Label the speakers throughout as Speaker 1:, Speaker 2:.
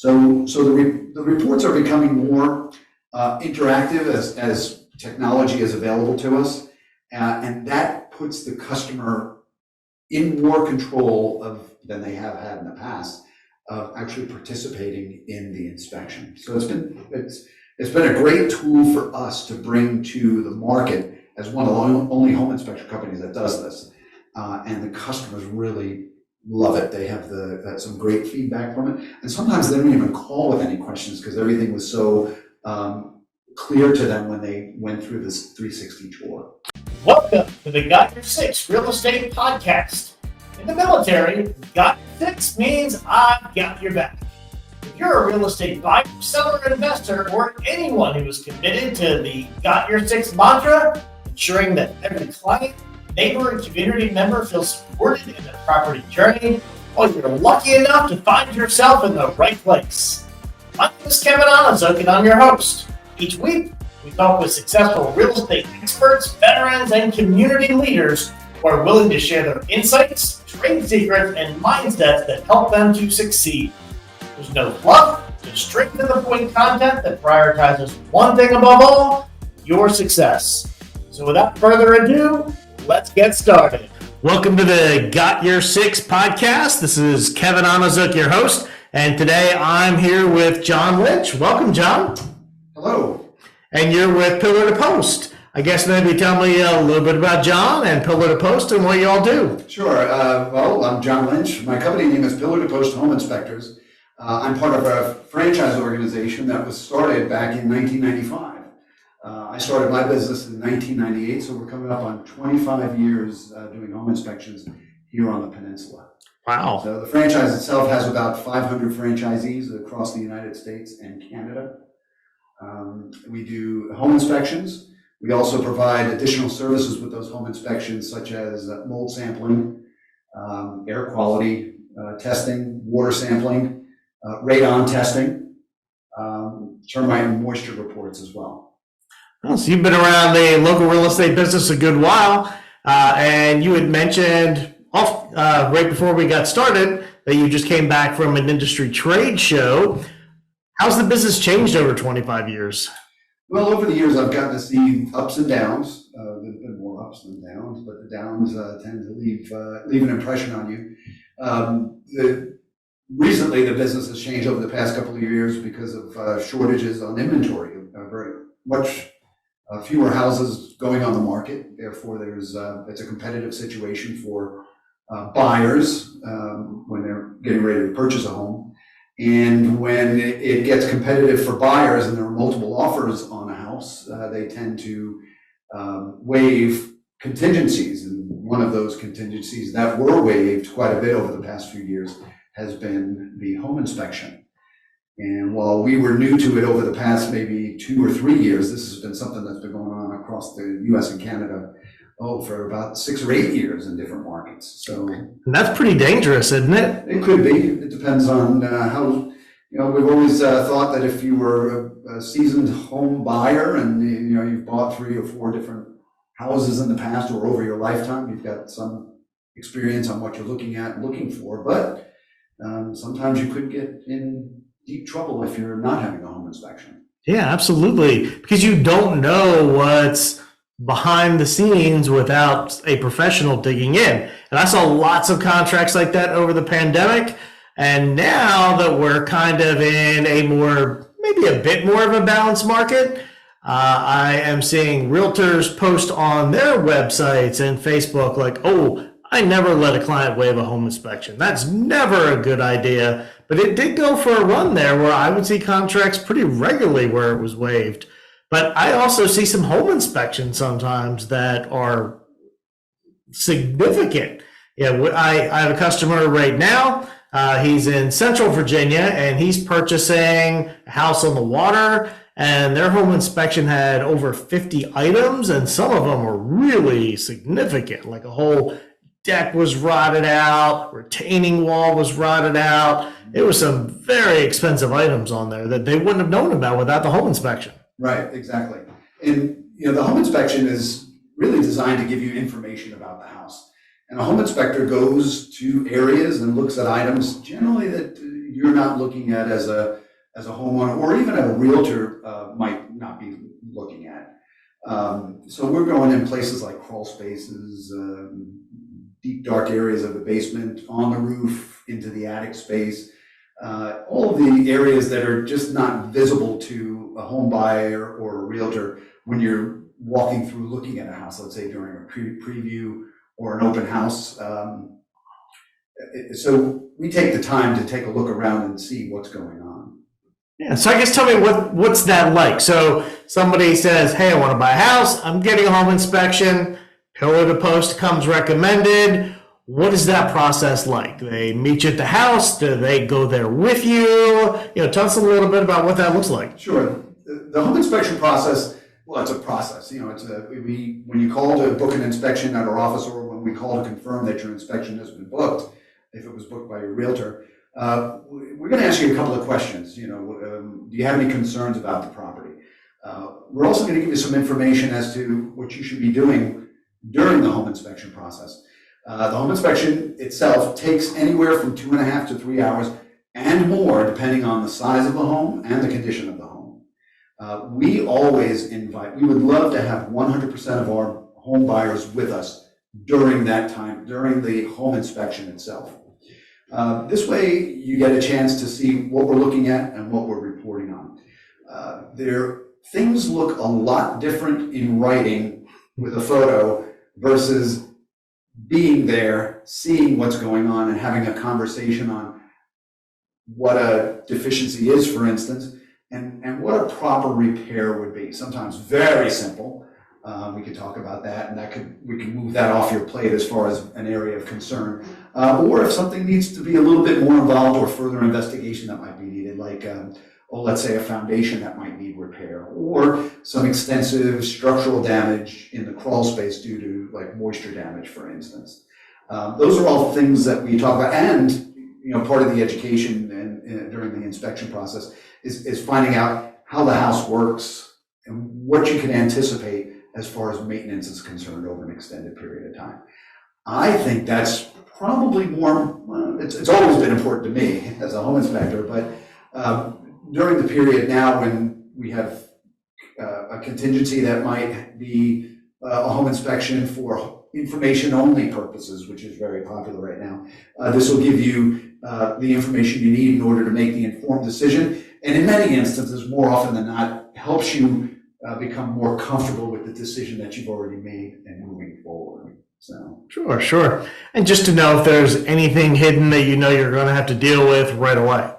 Speaker 1: So the reports are becoming more interactive as technology is available to us, and that puts the customer in more control than they have had in the past of actually participating in the inspection. So it's been a great tool for us to bring to the market as one of the only home inspection companies that does this, and the customers really love it. They have some great feedback from it, and sometimes they don't even call with any questions because everything was so clear to them when they went through this 360 tour.
Speaker 2: Welcome to the Got Your Six Real Estate Podcast. In the military, Got Your Six means I've got your back. If you're a real estate buyer, seller, investor, or anyone who is committed to the Got Your Six mantra, ensuring that every client, neighbor, and community member feels supported in their property journey, well, you're lucky enough to find yourself in the right place. My name is Kevin Onizuk, and I'm your host. Each week, we talk with successful real estate experts, veterans, and community leaders who are willing to share their insights, trade secrets, and mindsets that help them to succeed. There's no fluff, just straight to the point content that prioritizes one thing above all, your success. So without further ado, let's get started.
Speaker 3: Welcome to the Got Your Six podcast. This is Kevin Onizuk, your host, and today I'm here with John Lynch. Welcome, John.
Speaker 1: Hello.
Speaker 3: And you're with Pillar to Post. I guess maybe tell me a little bit about John and Pillar to Post and what you all do.
Speaker 1: Sure. Well, I'm John Lynch. My company name is Pillar to Post Home Inspectors. I'm part of a franchise organization that was started back in 1995. I started my business in 1998, so we're coming up on 25 years doing home inspections here on the peninsula.
Speaker 3: Wow.
Speaker 1: So the franchise itself has about 500 franchisees across the United States and Canada. We do home inspections. We also provide additional services with those home inspections, such as mold sampling, air quality testing, water sampling, radon testing, termite and moisture reports as well.
Speaker 3: Well, so you've been around the local real estate business a good while, and you had mentioned right before we got started that you just came back from an industry trade show. How's the business changed over 25 years?
Speaker 1: Well, over the years, I've gotten to see ups and downs. There's been more ups than downs, but the downs tend to leave an impression on you. Recently, the business has changed over the past couple of years because of shortages on inventory. Very much fewer houses going on the market. Therefore, it's a competitive situation for buyers when they're getting ready to purchase a home. And when it gets competitive for buyers and there are multiple offers on a house, they tend to waive contingencies. And one of those contingencies that were waived quite a bit over the past few years has been the home inspection. And while we were new to it over the past maybe 2 or 3 years, this has been something that's been going on across the US and Canada for about 6 or 8 years in different markets. So
Speaker 3: And that's pretty dangerous, isn't it?
Speaker 1: it could be. It depends on how, we've always thought that if you were a seasoned home buyer and, you've bought 3 or 4 different houses in the past or over your lifetime, you've got some experience on what you're looking for. But sometimes you could get in deep trouble if you're not having a home inspection.
Speaker 3: Yeah, absolutely. Because you don't know what's behind the scenes without a professional digging in. And I saw lots of contracts like that over the pandemic. And now that we're kind of in maybe a bit more of a balanced market, I am seeing realtors post on their websites and Facebook like, oh, I never let a client waive a home inspection. That's never a good idea. But it did go for a run there where I would see contracts pretty regularly where it was waived. But I also see some home inspections sometimes that are significant. I have a customer right now. He's in Central Virginia and he's purchasing a house on the water, and their home inspection had over 50 items, and some of them were really significant. Like a whole deck was rotted out, retaining wall was rotted out. It was some very expensive items on there that they wouldn't have known about without the home inspection.
Speaker 1: Right, exactly. And the home inspection is really designed to give you information about the house. And a home inspector goes to areas and looks at items generally that you're not looking at as a homeowner, or even a realtor might not be looking at. So we're going in places like crawl spaces, deep dark areas of the basement, on the roof, into the attic space, all of the areas that are just not visible to a home buyer or a realtor when you're walking through looking at a house, let's say during a preview or an open house. So we take the time to take a look around and see what's going on.
Speaker 3: Yeah, so I guess tell me what's that like? So somebody says, hey, I want to buy a house, I'm getting a home inspection, pillar to post comes recommended. What is that process like? Do they meet you at the house? Do they go there with you? Tell us a little bit about what that looks like.
Speaker 1: Sure. The home inspection process, well, it's a process. When you call to book an inspection at our office, or when we call to confirm that your inspection has been booked, if it was booked by your realtor, we're going to ask you a couple of questions. Do you have any concerns about the property? We're also going to give you some information as to what you should be doing during the home inspection process. The home inspection itself takes anywhere from 2.5 to 3 hours and more, depending on the size of the home and the condition of the home. We always we would love to have 100% of our home buyers with us during that time, during the home inspection itself. This way you get a chance to see what we're looking at and what we're reporting on. Things look a lot different in writing with a photo versus being there, seeing what's going on, and having a conversation on what a deficiency is, for instance, and what a proper repair would be. Sometimes very simple. We could talk about that, and we can move that off your plate as far as an area of concern. Or if something needs to be a little bit more involved or further investigation that might be needed, like let's say a foundation that might need repair, or some extensive structural damage in the crawl space due to like moisture damage, for instance. Those are all things that we talk about, and part of the education and during the inspection process is finding out how the house works and what you can anticipate as far as maintenance is concerned over an extended period of time. I think that's probably more, it's always been important to me as a home inspector, but during the period now when we have a contingency that might be a home inspection for information only purposes, which is very popular right now, this will give you the information you need in order to make the informed decision. And in many instances, more often than not, helps you become more comfortable with the decision that you've already made and moving forward. So
Speaker 3: Sure. And just to know if there's anything hidden that you're going to have to deal with right away.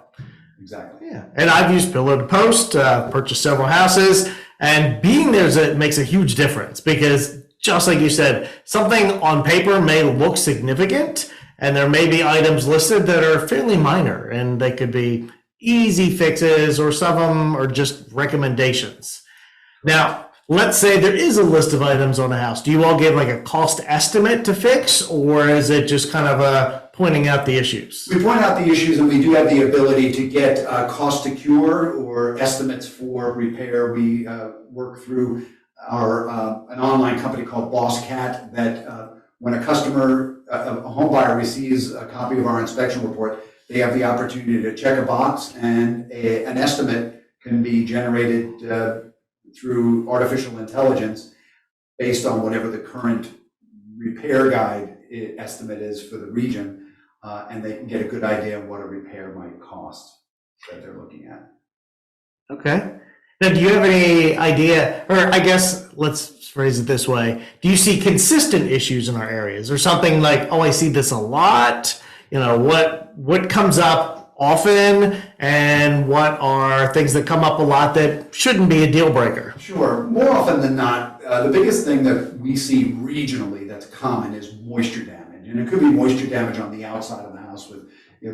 Speaker 1: Exactly.
Speaker 3: Yeah. And I've used pillar to post, purchased several houses, and being there makes a huge difference because just like you said, something on paper may look significant and there may be items listed that are fairly minor and they could be easy fixes, or some of them are just recommendations. Now, let's say there is a list of items on the house. Do you all give like a cost estimate to fix, or is it just kind of pointing out the issues?
Speaker 1: We point out the issues, and we do have the ability to get cost to cure or estimates for repair. We work through an online company called Boss Cat that when a customer, a home buyer receives a copy of our inspection report, they have the opportunity to check a box, and an estimate can be generated through artificial intelligence based on whatever the current repair guide estimate is for the region, and they can get a good idea of what a repair might cost that they're looking at.
Speaker 3: Okay. Now, do you have any idea, or I guess let's phrase it this way, do you see consistent issues in our areas, or something like, oh, I see this a lot? What comes up often, and what are things that come up a lot that shouldn't be a deal breaker?
Speaker 1: Sure. More often than not, the biggest thing that we see regionally that's common is moisture damage, and it could be moisture damage on the outside of the house with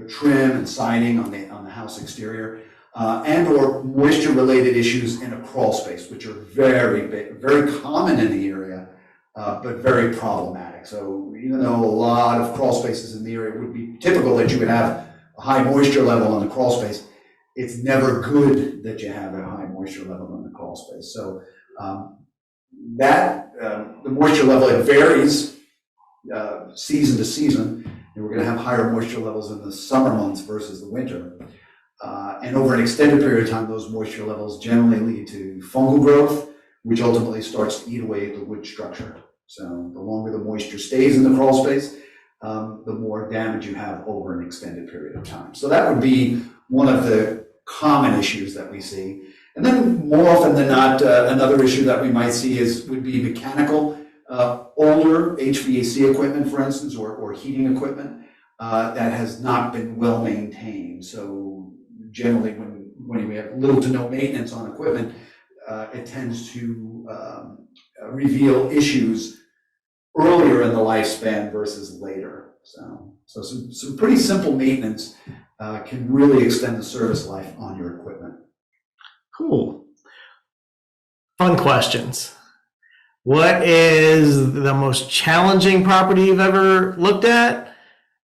Speaker 1: trim and siding on the house exterior, and or moisture related issues in a crawl space, which are very common in the area, but very problematic. So even though a lot of crawl spaces in the area would be typical that you would have a high moisture level on the crawl space, it's never good that you have a high moisture level on the crawl space. So the moisture level, it varies season to season, and we're going to have higher moisture levels in the summer months versus the winter. And over an extended period of time, those moisture levels generally lead to fungal growth, which ultimately starts to eat away at the wood structure. So the longer the moisture stays in the crawl space, the more damage you have over an extended period of time. So that would be one of the common issues that we see. And then more often than not, another issue that we might see would be mechanical, older HVAC equipment, for instance, or heating equipment that has not been well maintained. So generally when we have little to no maintenance on equipment, it tends to reveal issues earlier in the lifespan versus later. So some pretty simple maintenance can really extend the service life on your equipment.
Speaker 3: Cool. Fun questions. What is the most challenging property you've ever looked at?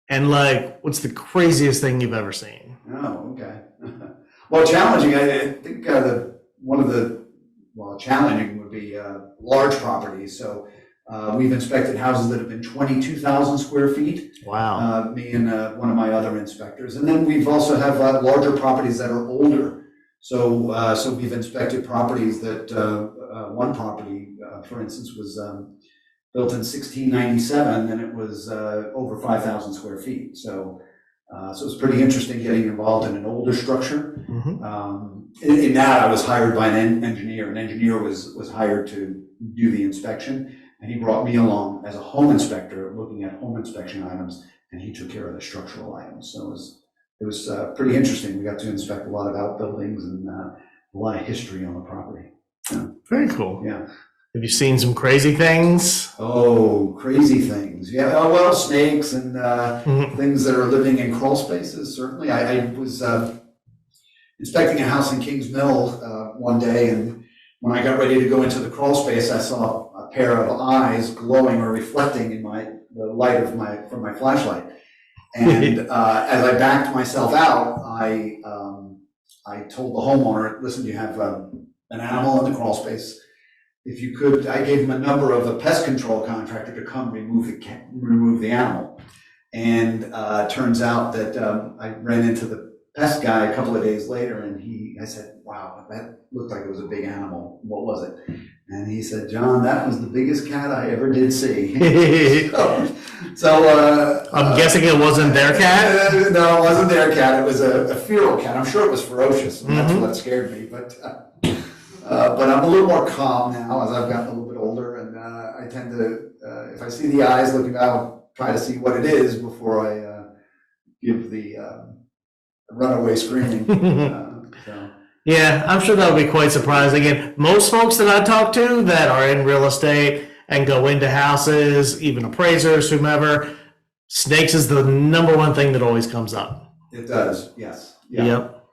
Speaker 3: And like, what's the craziest thing you've ever seen?
Speaker 1: Oh, okay. Well, challenging, I think challenging would be large properties. So we've inspected houses that have been 22,000 square feet.
Speaker 3: Wow.
Speaker 1: Me and one of my other inspectors. And then we've also have larger properties that are older. So we've inspected properties that, one property, for instance, was built in 1697, and it was over 5,000 square feet. So it's pretty interesting getting involved in an older structure. Mm-hmm. In that, I was hired by an engineer. An engineer was hired to do the inspection, and he brought me along as a home inspector, looking at home inspection items, and he took care of the structural items. So it was pretty interesting. We got to inspect a lot of outbuildings and a lot of history on the property. Yeah.
Speaker 3: Very cool.
Speaker 1: Yeah.
Speaker 3: Have you seen some crazy things?
Speaker 1: Oh, crazy things. Yeah, oh, well, snakes and things that are living in crawl spaces, certainly. I was inspecting a house in Kings Mill one day, and when I got ready to go into the crawl space, I saw a pair of eyes glowing or reflecting in the light from my flashlight. And as I backed myself out, I told the homeowner, listen, you have an animal in the crawl space. If you could, I gave him a number of a pest control contractor to come remove the animal. And turns out that I ran into the pest guy a couple of days later, and I said, wow, that looked like it was a big animal. What was it? And he said, John, that was the biggest cat I ever did see. So
Speaker 3: I'm guessing it wasn't their cat?
Speaker 1: No, it wasn't their cat. It was a feral cat. I'm sure it was ferocious, and that's what scared me. But I'm a little more calm now as I've gotten a little bit older, and I tend to, if I see the eyes looking out, I'll try to see what it is before I give the runaway screaming. So.
Speaker 3: Yeah, I'm sure that'll be quite surprising. And most folks that I talk to that are in real estate and go into houses, even appraisers, whomever, snakes is the number one thing that always comes up.
Speaker 1: It does, yes. Yeah.
Speaker 3: Yep.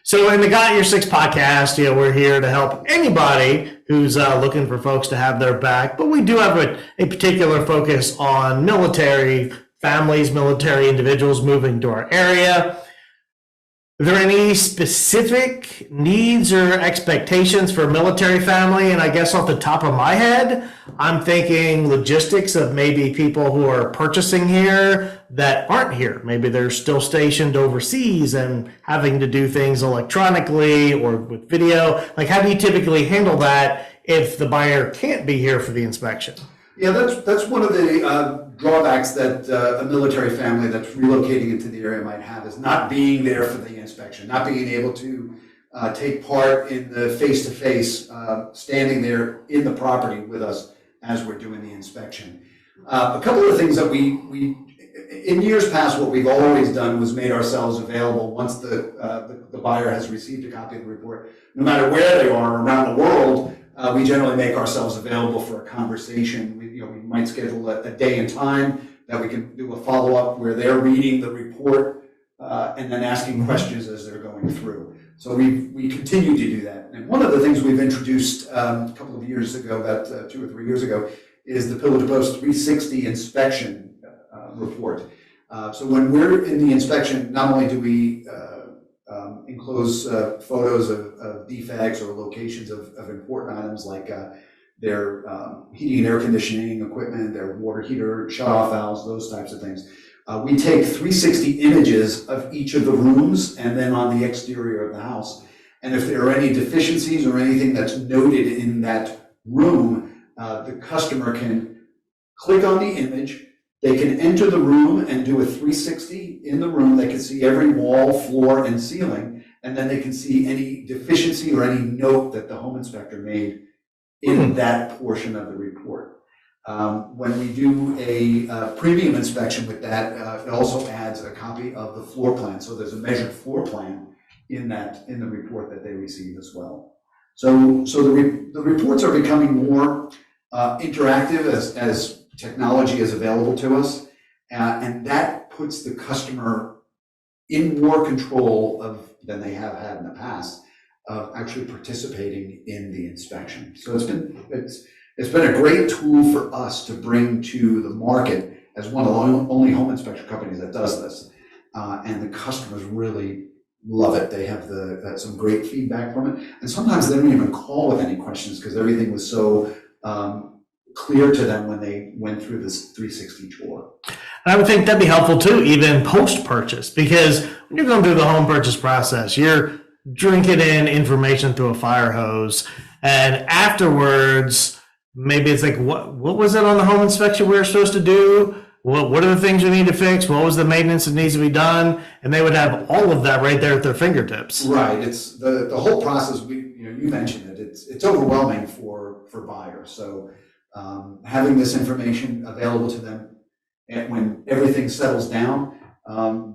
Speaker 3: So in the Got Your Six podcast, we're here to help anybody who's looking for folks to have their back, but we do have a particular focus on military families, military individuals moving to our area. Are there any specific needs or expectations for a military family? And I guess off the top of my head, I'm thinking logistics of maybe people who are purchasing here that aren't here. Maybe they're still stationed overseas and having to do things electronically or with video. Like, how do you typically handle that if the buyer can't be here for the inspection?
Speaker 1: Yeah, that's one of the drawbacks that a military family that's relocating into the area might have, is not being there for the inspection, not being able to take part in the face-to-face, standing there in the property with us as we're doing the inspection. A couple of things that we in years past, what we've always done was made ourselves available once the buyer has received a copy of the report, no matter where they are around the world. We generally make ourselves available for a conversation. We might schedule a day and time that we can do a follow-up where they're reading the report and then asking questions as they're going through. So we continue to do that. And one of the things we've introduced a couple of years ago, about 2 or 3 years ago, is the Pillar to Post 360 inspection report. So when we're in the inspection, not only do we enclose photos of defects or locations of important items like their heating and air conditioning equipment, their water heater, shut-off valves, those types of things. We take 360 images of each of the rooms and then on the exterior of the house. And if there are any deficiencies or anything that's noted in that room, the customer can click on the image, they can enter the room and do a 360 in the room. They can see every wall, floor, and ceiling, and then they can see any deficiency or any note that the home inspector made in that portion of the report. When we do a premium inspection with that, it also adds a copy of the floor plan. So there's a measured floor plan in the report that they receive as well. So the reports are becoming more interactive as technology is available to us, and that puts the customer in more control than they have had in the past of actually participating in the inspection. So it's been a great tool for us to bring to the market as one of the only home inspection companies that does this, and the customers really love it. They have some great feedback from it, and sometimes they don't even call with any questions because everything was so clear to them when they went through this 360 tour.
Speaker 3: And I would think that'd be helpful too, even post-purchase, because when you're going through the home purchase process, you're drinking in information through a fire hose, and afterwards, maybe it's like, what was it on the home inspection we were supposed to do? What are the things we need to fix? What was the maintenance that needs to be done? And they would have all of that right there at their fingertips.
Speaker 1: Right. It's the whole process. You mentioned it. It's overwhelming for buyers. So having this information available to them, and when everything settles down,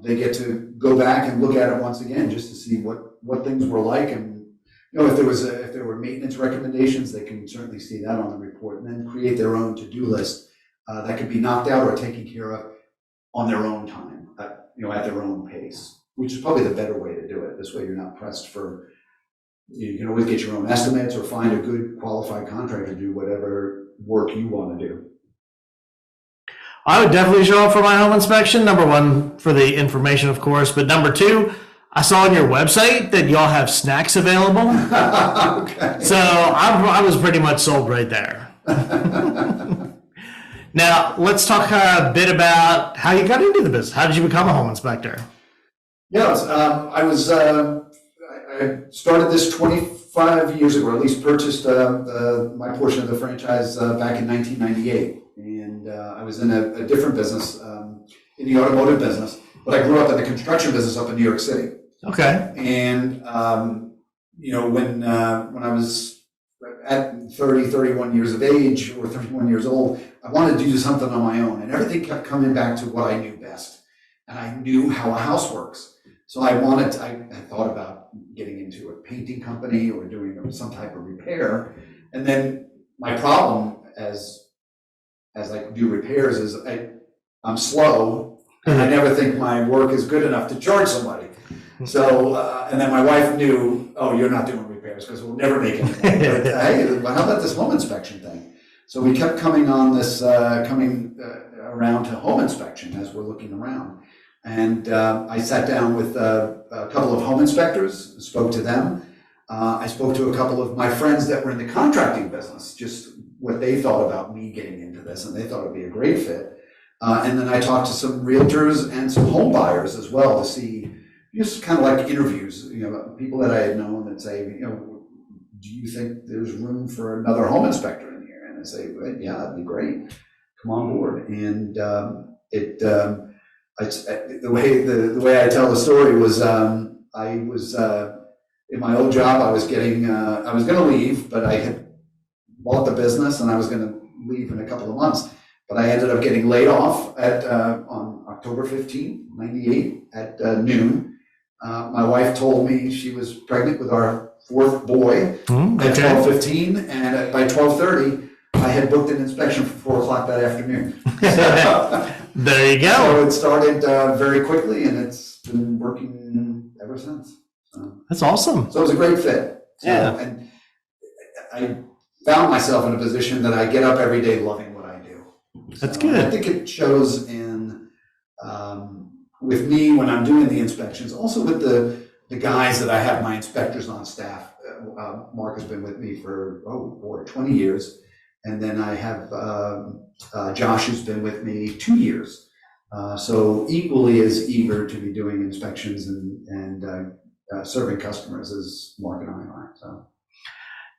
Speaker 1: they get to go back and look at it once again just to see what things were like, and if there were maintenance recommendations, they can certainly see that on the report, and then create their own to-do list that could be knocked out or taken care of on their own time, at their own pace, which is probably the better way to do it. This way, you're not pressed for. You can always get your own estimates or find a good qualified contractor to do whatever work you want to do.
Speaker 3: I would definitely show up for my home inspection. Number one, for the information, of course, but number two, I saw on your website that y'all have snacks available.
Speaker 1: Okay.
Speaker 3: So I was pretty much sold right there. Now, let's talk a bit about how you got into the business. How did you become a home inspector?
Speaker 1: Yes, I started this 25 years ago, or at least purchased my portion of the franchise back in 1998. And I was in a different business, in the automotive business, but I grew up in the construction business up in New York City.
Speaker 3: Okay.
Speaker 1: And, when I was at 31 years of age or 31 years old, I wanted to do something on my own. And everything kept coming back to what I knew best. And I knew how a house works. So I thought about getting into a painting company or doing some type of repair. And then my problem as I do repairs is I'm slow, and I never think my work is good enough to charge somebody. So, and then my wife knew, oh, you're not doing repairs because we'll never make any money. But hey, how about this home inspection thing? So we kept coming on this, around to home inspection as we're looking around. And I sat down with a couple of home inspectors, spoke to them. I spoke to a couple of my friends that were in the contracting business, just what they thought about me getting into this, and they thought it'd be a great fit. And then I talked to some realtors and some home buyers as well to see, just kind of like interviews, people that I had known that say, do you think there's room for another home inspector in here? And I say, well, yeah, that'd be great. Come on board. And the way I tell the story was, I was in my old job. I was going to leave, but I had bought the business and I was going to leave in a couple of months. But I ended up getting laid off on October 15, 98 at noon. My wife told me she was pregnant with our fourth boy at 12:15, and by 12:30, I had booked an inspection for 4 o'clock that afternoon. So,
Speaker 3: there you go.
Speaker 1: So it started very quickly, and it's been working ever since.
Speaker 3: That's awesome.
Speaker 1: So it was a great fit.
Speaker 3: Yeah.
Speaker 1: And I found myself in a position that I get up every day loving what I do.
Speaker 3: That's good.
Speaker 1: I think it shows with me when I'm doing the inspections, also with the guys that I have my inspectors on staff. Mark has been with me for 20 years, And then I have Josh, who's been with me 2 years. So equally as eager to be doing inspections and serving customers as Mark and I are. So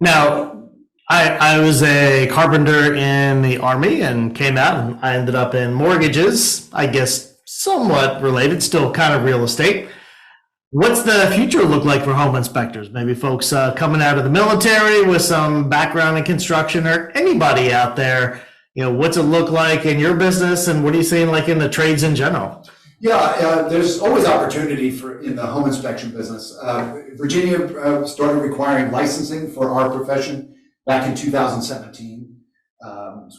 Speaker 3: Now, I was a carpenter in the Army and came out, and I ended up in mortgages, I guess somewhat related, still kind of real estate. What's the future look like for home inspectors? Maybe folks coming out of the military with some background in construction, or anybody out there, what's it look like in your business, and what are you seeing like in the trades in general?
Speaker 1: Yeah, there's always opportunity in the home inspection business. Virginia started requiring licensing for our profession back in 2017,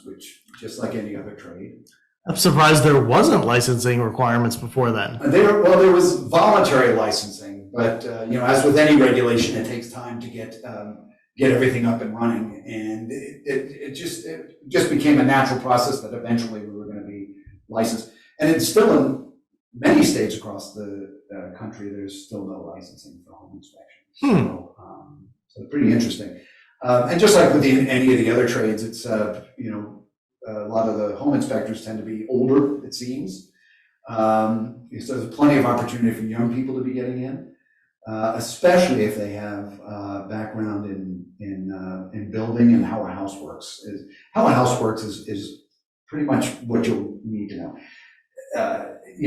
Speaker 1: which just like any other trade.
Speaker 3: I'm surprised there wasn't licensing requirements before then.
Speaker 1: There was voluntary licensing, but as with any regulation, it takes time to get everything up and running, and it just became a natural process that eventually we were going to be licensed. And it's still in many states across the country. There's still no licensing for home inspection. So pretty interesting. And just like with any of the other trades, it's a lot of the home inspectors tend to be older, it seems. So there's plenty of opportunity for young people to be getting in, especially if they have background in building and how a house works. How a house works is pretty much what you'll need to know.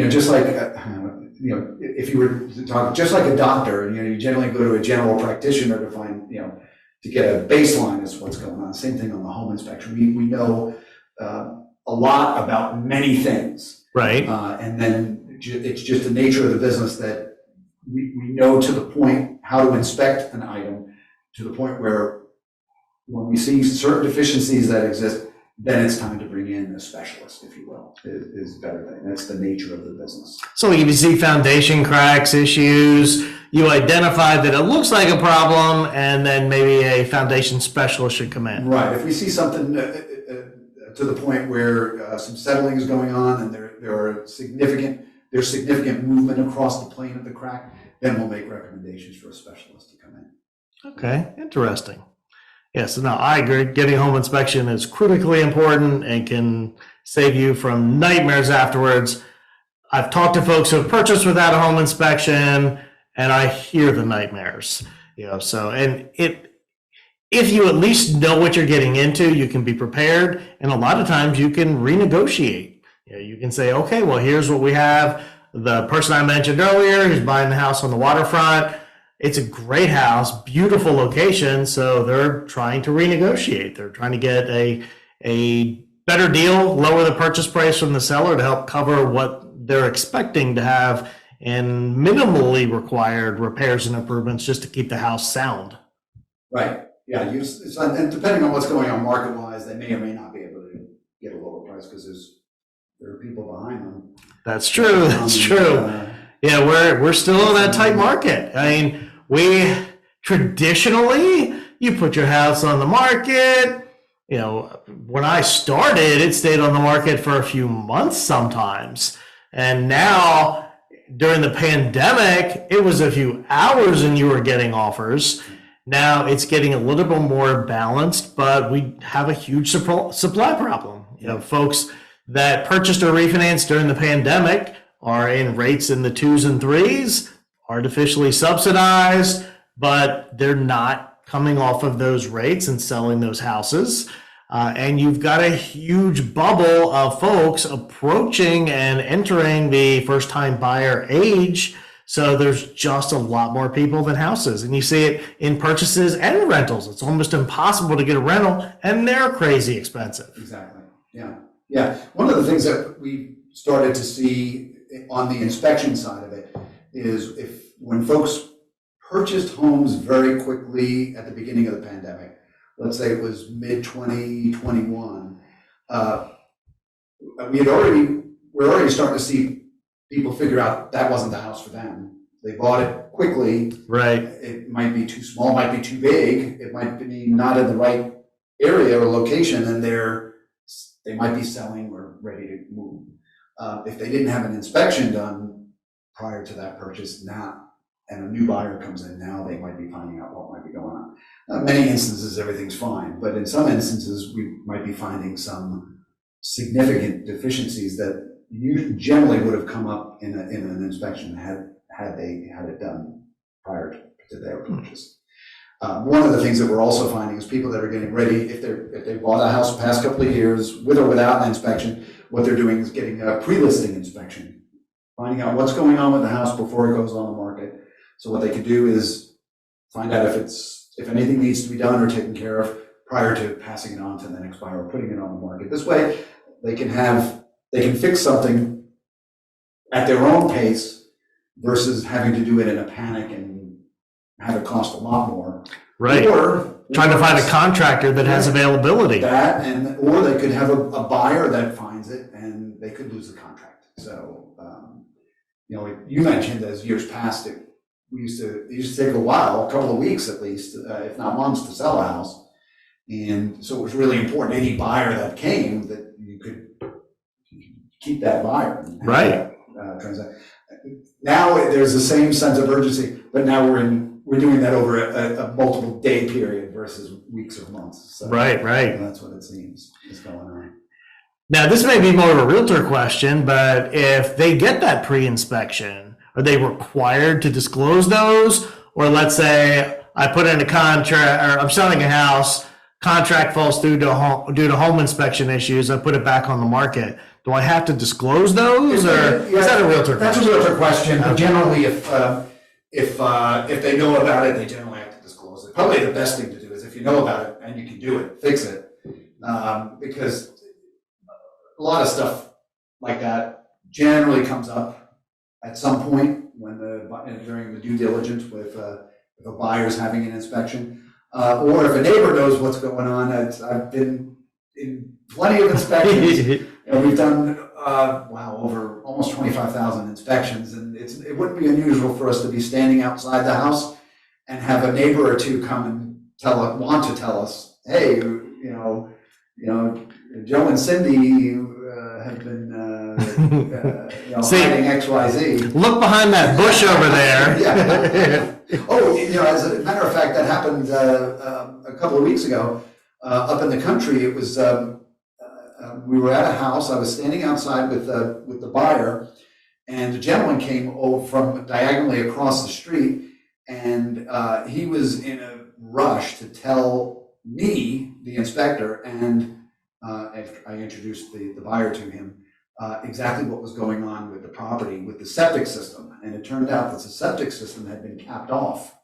Speaker 1: Just like if you were to talk, just like a doctor, you generally go to a general practitioner to find, to get a baseline as to what's going on. Same thing on the home inspection. We know a lot about many things,
Speaker 3: right?
Speaker 1: And then it's just the nature of the business that we know to the point how to inspect an item, to the point where when we see certain deficiencies that exist, then it's time to bring in a specialist, if you will, is a better thing. That's the nature of the business.
Speaker 3: So if you see foundation cracks, issues, you identify that it looks like a problem, and then maybe a foundation specialist should come in.
Speaker 1: Right. If we see something to the point where some settling is going on and there's significant movement across the plane of the crack, then we'll make recommendations for a specialist to come in.
Speaker 3: Okay, interesting. Yes, no, I agree. Getting home inspection is critically important and can save you from nightmares afterwards. I've talked to folks who have purchased without a home inspection, and I hear the nightmares. So if you at least know what you're getting into, you can be prepared, and a lot of times you can renegotiate. You can say, okay, well, here's what we have. The person I mentioned earlier who's buying the house on the waterfront, it's a great house, beautiful location, so they're trying to renegotiate. They're trying to get a better deal, lower the purchase price from the seller to help cover what they're expecting to have in minimally required repairs and improvements just to keep the house sound.
Speaker 1: Right. Yeah. And depending on what's going on market-wise, they may or may not be able to get a lower price because there are people behind them.
Speaker 3: That's true. That's true. Yeah, we're still in that tight market. I mean, we traditionally, you put your house on the market. When I started, it stayed on the market for a few months sometimes. And now, during the pandemic, it was a few hours and you were getting offers. Now it's getting a little bit more balanced, but we have a huge supply problem. Folks that purchased or refinanced during the pandemic are in rates in the 2s and 3s, artificially subsidized, but they're not coming off of those rates and selling those houses. And you've got a huge bubble of folks approaching and entering the first-time buyer age. So there's just a lot more people than houses. And you see it in purchases and rentals. It's almost impossible to get a rental, and they're crazy expensive.
Speaker 1: Exactly. Yeah. Yeah. One of the things that we started to see on the inspection side of it is when folks purchased homes very quickly at the beginning of the pandemic, let's say it was mid-2021, we're already starting to see people figure out that wasn't the house for them. They bought it quickly.
Speaker 3: Right.
Speaker 1: It might be too small, might be too big. It might be not in the right area or location, and they might be selling or ready to move. If they didn't have an inspection done prior to that purchase, and a new buyer comes in, now they might be finding out what might be going on. Many instances, everything's fine, but in some instances, we might be finding some significant deficiencies that you generally would have come up in an inspection had they had it done prior to their purchase. One of the things that we're also finding is people that are getting ready, if they bought a house the past couple of years with or without an inspection, what they're doing is getting a pre-listing inspection, finding out what's going on with the house before it goes on the market. So what they can do is find out if anything needs to be done or taken care of prior to passing it on to the next buyer or putting it on the market. This way, they can fix something at their own pace versus having to do it in a panic and have it cost a lot more.
Speaker 3: Right. Or trying to find a contractor that has availability.
Speaker 1: Or they could have a buyer that finds it and they could lose the contract. So, you mentioned as years past, it used to take a while, a couple of weeks at least, if not months, to sell a house. And so it was really important, any buyer that came, that you could keep that buyer.
Speaker 3: Right.
Speaker 1: Transact. Now there's the same sense of urgency, but now we're doing that over a multiple day period versus weeks or months. So
Speaker 3: right.
Speaker 1: That's what it seems is going on.
Speaker 3: Now, this may be more of a realtor question, but if they get that pre-inspection, are they required to disclose those? Or let's say I put in a contract, or I'm selling a house, contract falls through due to home inspection issues, I put it back on the market. Do I have to disclose those, or is that a realtor question?
Speaker 1: That's a realtor question, but generally if they know about it, they generally have to disclose it. Probably the best thing to do is if you know about it and you can do it, fix it. Because a lot of stuff like that generally comes up at some point during the due diligence with if a buyer's having an inspection, or if a neighbor knows what's going on. I've been in plenty of inspections, and we've done over almost 25,000 inspections, and it wouldn't be unusual for us to be standing outside the house and have a neighbor or two come and want to tell us, hey, Joe and Cindy have been hiding XYZ.
Speaker 3: Look behind that bush over there.
Speaker 1: Yeah. Oh, as a matter of fact, that happened a couple of weeks ago up in the country. It was we were at a house. I was standing outside with the buyer, and a gentleman came over from diagonally across the street, and he was in a rush to tell me, the inspector, and after I introduced the buyer to him, exactly what was going on with the property, with the septic system. And it turned out that the septic system had been capped off.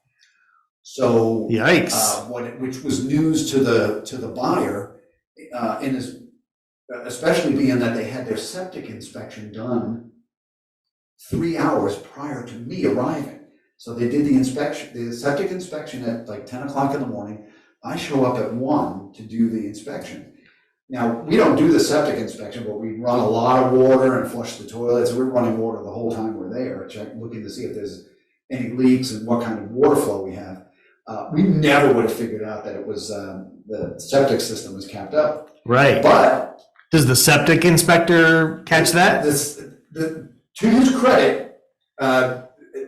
Speaker 1: So,
Speaker 3: yikes!
Speaker 1: Which was news to the buyer, especially being that they had their septic inspection done 3 hours prior to me arriving. So they did the septic inspection at like 10 o'clock in the morning. I show up at 1 to do the inspection. Now, we don't do the septic inspection, but we run a lot of water and flush the toilets. We're running water the whole time we're there, looking to see if there's any leaks and what kind of water flow we have. We never would have figured out that it was the septic system was capped up.
Speaker 3: Right.
Speaker 1: But
Speaker 3: does the septic inspector catch that?
Speaker 1: To his credit,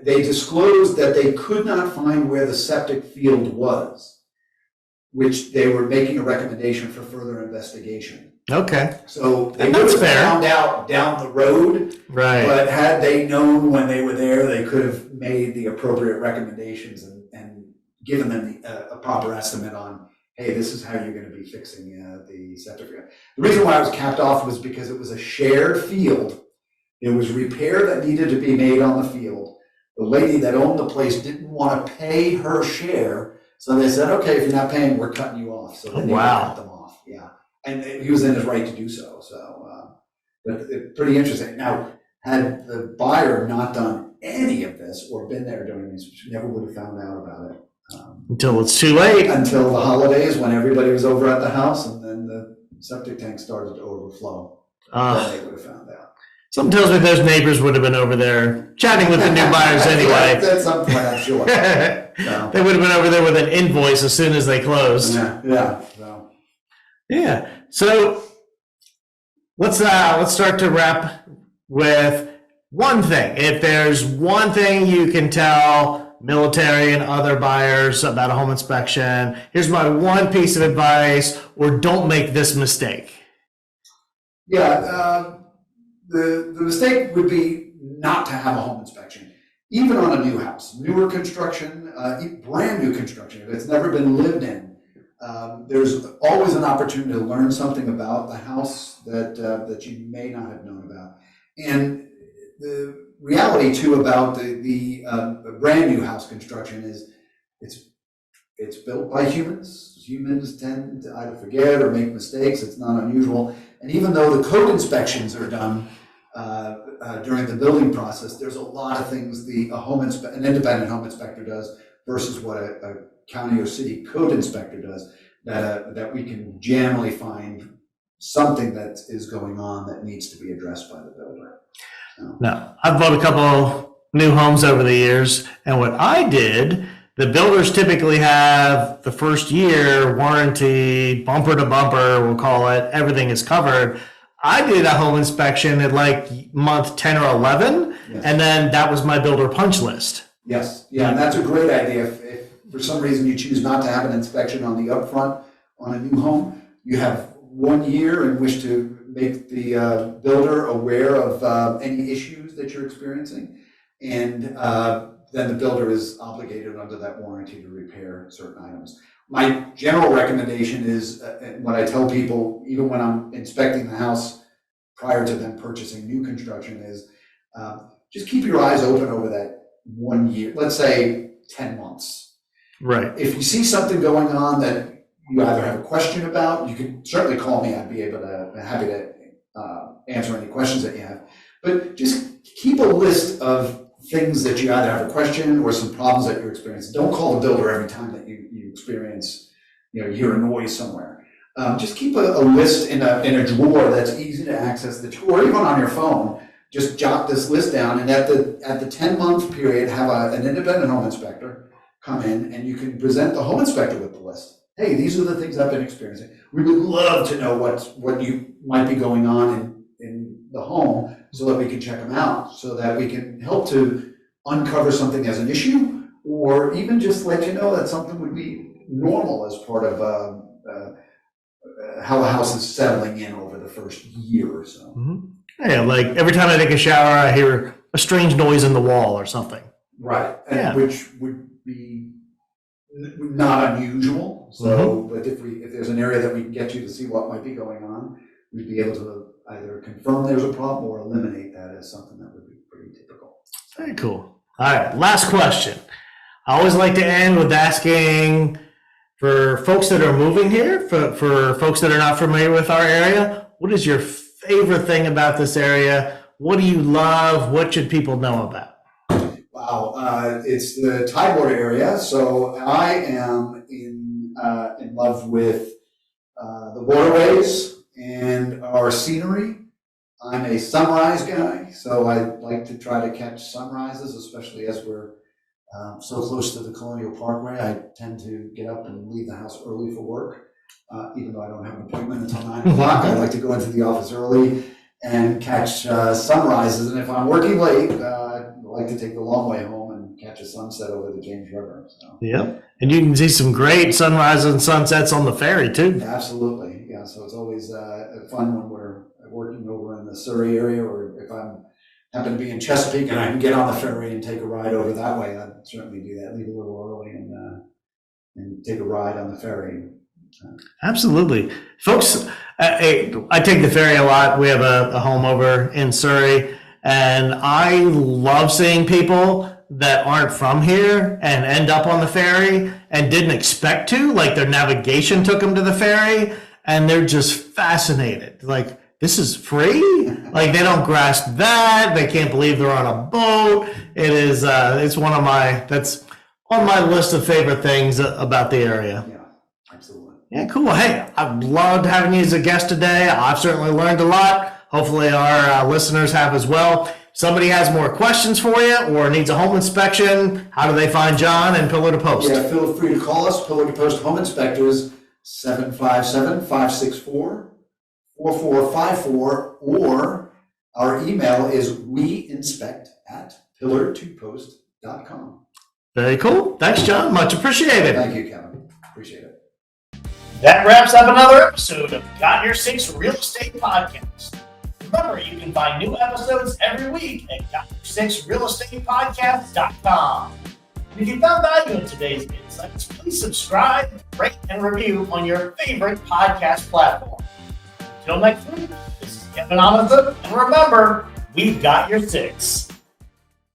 Speaker 1: they disclosed that they could not find where the septic field was, which they were making a recommendation for further investigation.
Speaker 3: Okay.
Speaker 1: So they would have found out down the road,
Speaker 3: right?
Speaker 1: But had they known when they were there, they could have made the appropriate recommendations and given them a proper estimate on, hey, this is how you're going to be fixing the septic field. The reason why it was capped off was because it was a shared field. There was repair that needed to be made on the field. The lady that owned the place didn't want to pay her share, so they said, okay, if you're not paying, we're cutting you off. So they cut them off. Yeah, and he was in his right to do so. So, but pretty interesting. Now, had the buyer not done any of this or been there doing this, we never would have found out about it.
Speaker 3: Until it's too late.
Speaker 1: Until the holidays, when everybody was over at the house, and then the septic tank started to overflow. Then they would have found out.
Speaker 3: Something tells me those neighbors would have been over there chatting with the new buyers anyway.
Speaker 1: At some point, I'm sure. So.
Speaker 3: They would have been over there with an invoice as soon as they closed.
Speaker 1: Yeah.
Speaker 3: So let's start to wrap with one thing. If there's one thing you can tell military and other buyers about a home inspection. Here's my one piece of advice, or don't make this mistake.
Speaker 1: Yeah, the mistake would be not to have a home inspection, even on a new house, newer construction, brand new construction. If it's never been lived in, there's always an opportunity to learn something about the house that you may not have known about. And the reality too about the brand new house construction is it's built by humans. Humans tend to either forget or make mistakes. It's not unusual. And even though the code inspections are done during the building process, there's a lot of things an independent home inspector does versus what a county or city code inspector does that we can generally find something that is going on that needs to be addressed by the builder. So.
Speaker 3: Now, I've bought a couple new homes over the years, and what I did, the builders typically have the first year warranty, bumper to bumper, we'll call it, everything is covered. I did a home inspection at like month 10 or 11, yes. And then that was my builder punch list.
Speaker 1: Yes, yeah, and that's a great idea. If for some reason you choose not to have an inspection on the upfront on a new home, you have 1 year in which to make the builder aware of any issues that you're experiencing, and then the builder is obligated under that warranty to repair certain items. My general recommendation is, what I tell people, even when I'm inspecting the house prior to them purchasing new construction, is just keep your eyes open over that 1 year, let's say 10 months.
Speaker 3: Right.
Speaker 1: If you see something going on that you either have a question about, you can certainly call me. I'd be happy to answer any questions that you have. But just keep a list of things that you either have a question or some problems that you're experiencing. Don't call the builder every time that you experience, you hear a noise somewhere. Just keep a list in a drawer that's easy to access, or even on your phone. Just jot this list down, and at the 10-month period, have an independent home inspector come in, and you can present the home inspector with the list. Hey, these are the things I've been experiencing. We would love to know what you might be going on in the home, so that we can check them out, so that we can help to uncover something as an issue, or even just let you know that something would be normal as part of how the house is settling in over the first year or so.
Speaker 3: Mm-hmm. Yeah, like every time I take a shower, I hear a strange noise in the wall or something.
Speaker 1: Right, and which would be not unusual. So, but if there's an area that we can get you to see what might be going on, we'd be able to either confirm there's a problem or eliminate that as something that would be pretty typical.
Speaker 3: Very cool. All right, last question. I always like to end with asking, for folks that are moving here, for folks that are not familiar with our area, what is your favorite thing about this area? What do you love? What should people know about?
Speaker 1: Wow, it's the Tidewater area. So I am in love with the waterways and our scenery. I'm a sunrise guy, so I like to try to catch sunrises, especially as we're so close to the Colonial Parkway. I tend to get up and leave the house early for work, even though I don't have an appointment until 9 o'clock. I like to go into the office early and catch sunrises. And if I'm working late, I like to take the long way home and catch a sunset over the James River. So.
Speaker 3: Yep. And you can see some great sunrises and sunsets on the ferry too.
Speaker 1: Absolutely. Yeah. So it's always fun when we're working over in the Surrey area, or if I'm happen to be in Chesapeake and I can get on the ferry and take a ride over that way, I'd certainly do that. Leave a little early and take a ride on the ferry.
Speaker 3: Absolutely. Folks, I take the ferry a lot. We have a home over in Surrey, and I love seeing people that aren't from here and end up on the ferry and didn't expect to, like their navigation took them to the ferry, and they're just fascinated. Like, this is free? Like, they don't grasp that. They can't believe they're on a boat. It is, it's that's on my list of favorite things about the area.
Speaker 1: Yeah, absolutely.
Speaker 3: Yeah, cool. Hey, I've loved having you as a guest today. I've certainly learned a lot. Hopefully our listeners have as well. If somebody has more questions for you or needs a home inspection, how do they find John and Pillar to Post?
Speaker 1: Yeah, feel free to call us. Pillar to Post Home Inspectors, 757-564-4454, or our email is weinspect@pillar2post.com.
Speaker 3: Very cool. Thanks, John. Much appreciated.
Speaker 1: Thank you, Kevin. Appreciate it.
Speaker 2: That wraps up another episode of Got Your Six Real Estate Podcast. Remember, you can find new episodes every week at GotYourSixRealEstatePodcast.com. And if you found value in today's insights, please subscribe, rate, and review on your favorite podcast platform. Until next week, this is Kevin Onizuk, and remember, we've got your six.